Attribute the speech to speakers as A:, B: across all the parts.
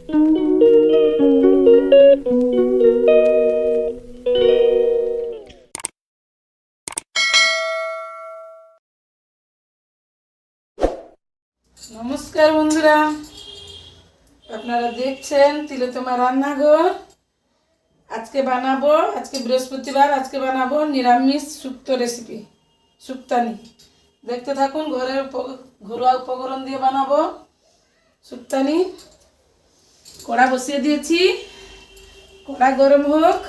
A: নমস্কার বন্ধুরা, আপনারা দেখছেন তিলোত্তমা রান্নাঘর। আজকে বৃহস্পতিবার, আজকে বানাবো নিরামিষ শুক্তো রেসিপি, শুক্তানি। দেখতে থাকুন, ঘরোয়া উপকরণ দিয়ে বানাবো শুক্তানি। কড়া বসিয়ে দিয়েছি, কড়া গরম হোক।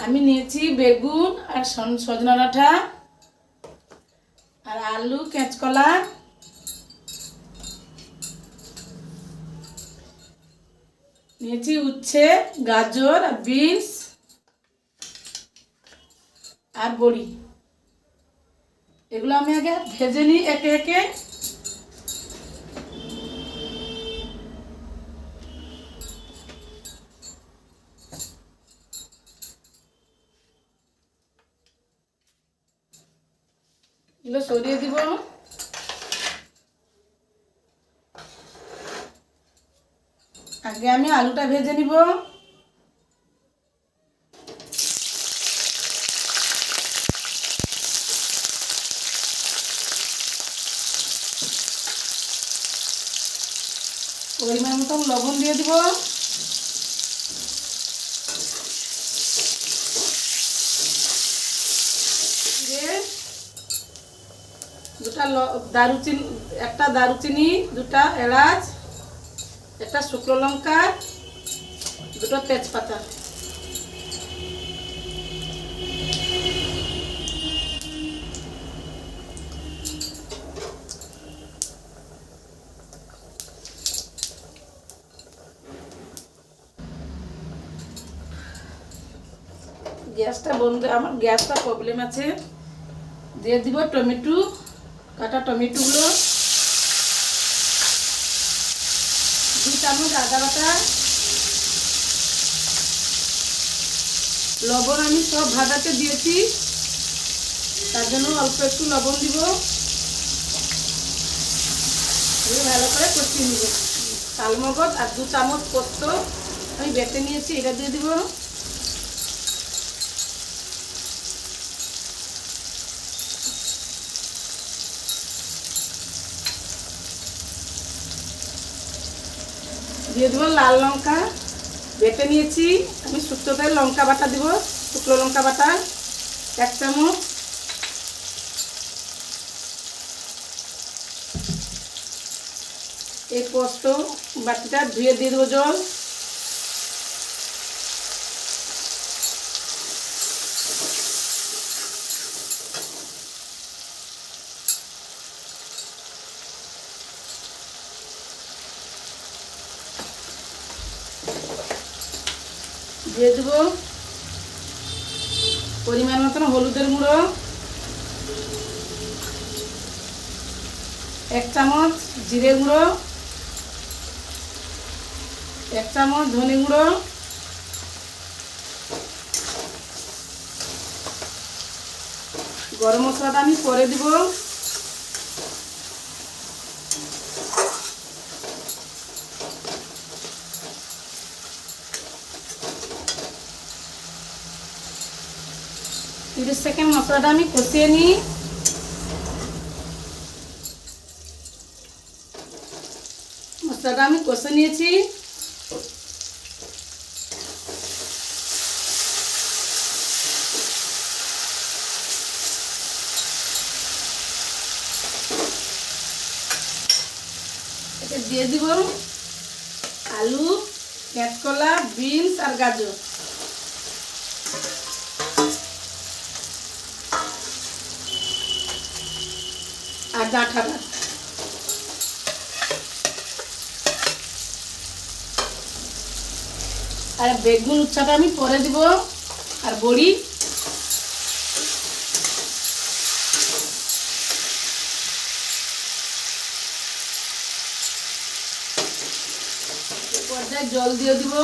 A: আমি নিয়েছি বেগুন আর সজনা ডাঁটা আর আলু, কাঁচকলা, নিয়েছি উচ্ছে, গাজর আর বিনস আর বড়ি। এগুলো আমি আগে ভেজে নিই একে একে। এগুলো সরিয়ে দিব। আগে আমি আলুটা ভেজে নিব। পরিমাণ মতন লবণ দিয়ে দিব। একটা দারুচিনি, দুটা এলাচ, একটা শুকনো লঙ্কা, দুটো তেজপাতা। গ্যাসটা বন্ধ, আমার গ্যাসটা প্রবলেম আছে। দিয়ে দিব টমেটো, কাটা টমেটোগুলো, 2 চামচ আদা বাটা, লবণ আমি সব ভাজাতে দিয়েছি, তার জন্য অল্প একটু লবণ দিব। ভালো করে কষিয়ে নিব। চালমগজ আর 2 চামচ পোস্ত আমি বেটে নিয়েছি, এটা দিয়ে দিব। দিয়ে দেবো লাল লঙ্কা বেটে নিয়েছি আমি। শুক্তোতে লঙ্কা বাটা দিব, শুকনো লঙ্কা বাটা 1 চামচ। এই পোস্ত বাটিটা ধুয়ে দিয়ে দেবো জল। দিয়ে দেবো পরিমাণ মতন হলুদের গুঁড়ো, 1 চামচ জিরে গুঁড়ো, 1 চামচ ধনে গুঁড়ো, গরম মশলাটা আমি পরে দিব। সেকেন্ড মশলাটা আমি কষিয়ে নিই। মশলাটা আমি কষে নিয়েছি। এতে দিয়ে দিব আলু, কাঁচকলা, বিনস আর গাজর। আর ডাঁটাটা আর বেগুন উচ্ছাটা আমি পরে দিব, আর বড়ি। পর্যায়ে জল দিয়ে দিব।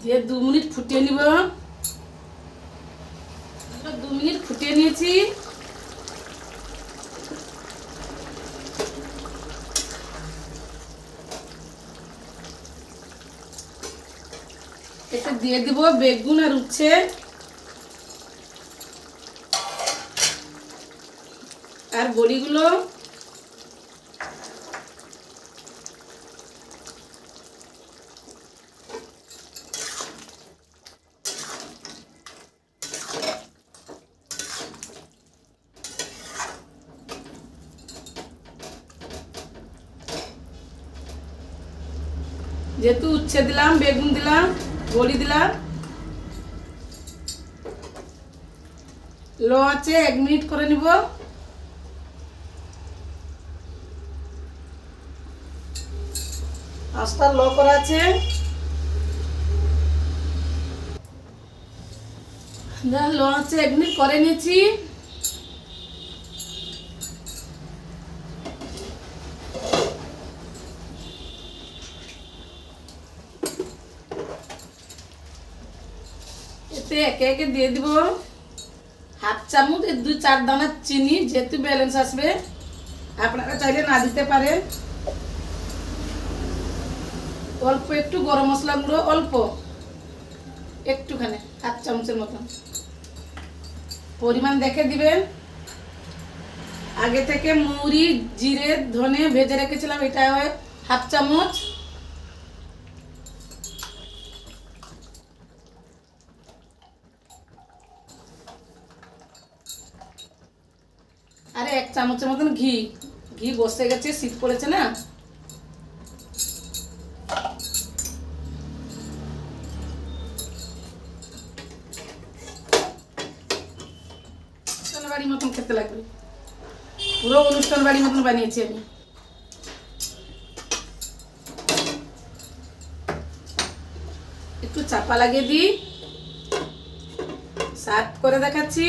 A: দিয়ে 2 মিনিট ফুটিয়ে নিব। 2 মিনিট ফুটিয়ে নিয়েছি। এতে দিয়ে দিব বেগুন আর উচ্ছে, আর বড়িগুলো। যেহেতু উচ্ছে দিলাম, বেগুন দিলাম, বড়ি দিলাম, লো আছে 1 মিনিট করে নিব। আঁচটা লো করা আছে। লো আছে 1 মিনিট করে নিয়েছি। এতে একে একে দিয়ে দিব 1/2 চামচ 2-4 দানা চিনি, যেহেতু ব্যালেন্স আসবে। আপনারা চাইলে না দিতে পারেন। অল্প একটু গরম মশলা গুঁড়ো, অল্প একটুখানি 1/2 চামচের মতন পরিমাণ দেখে দিবেন। আগে থেকে মৌরি, জিরে, ধনে ভেজে রেখেছিলাম, এটা হয় 1/2 চামচ। আরে 1 চামচের মতন ঘি। ঘি বসে গেছে, শীত পড়েছে না। অনুষ্ঠান বাড়ির মতন খেতে লাগবে, পুরো অনুষ্ঠান বাড়ির মতন বানিয়েছি আমি। একটু চাপা লাগিয়ে দিই, সার্ভ করে দেখাচ্ছি।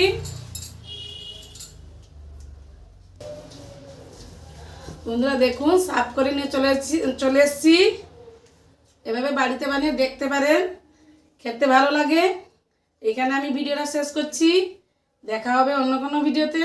A: বন্ধুরা দেখুন, সার্ভ করে নিয়ে চলে এসেছি। এভাবে বাড়িতে বানিয়ে দেখতে পারেন, খেতে ভালো লাগে। এখানে আমি ভিডিওটা শেষ করছি। দেখা হবে অন্য কোনো ভিডিওতে।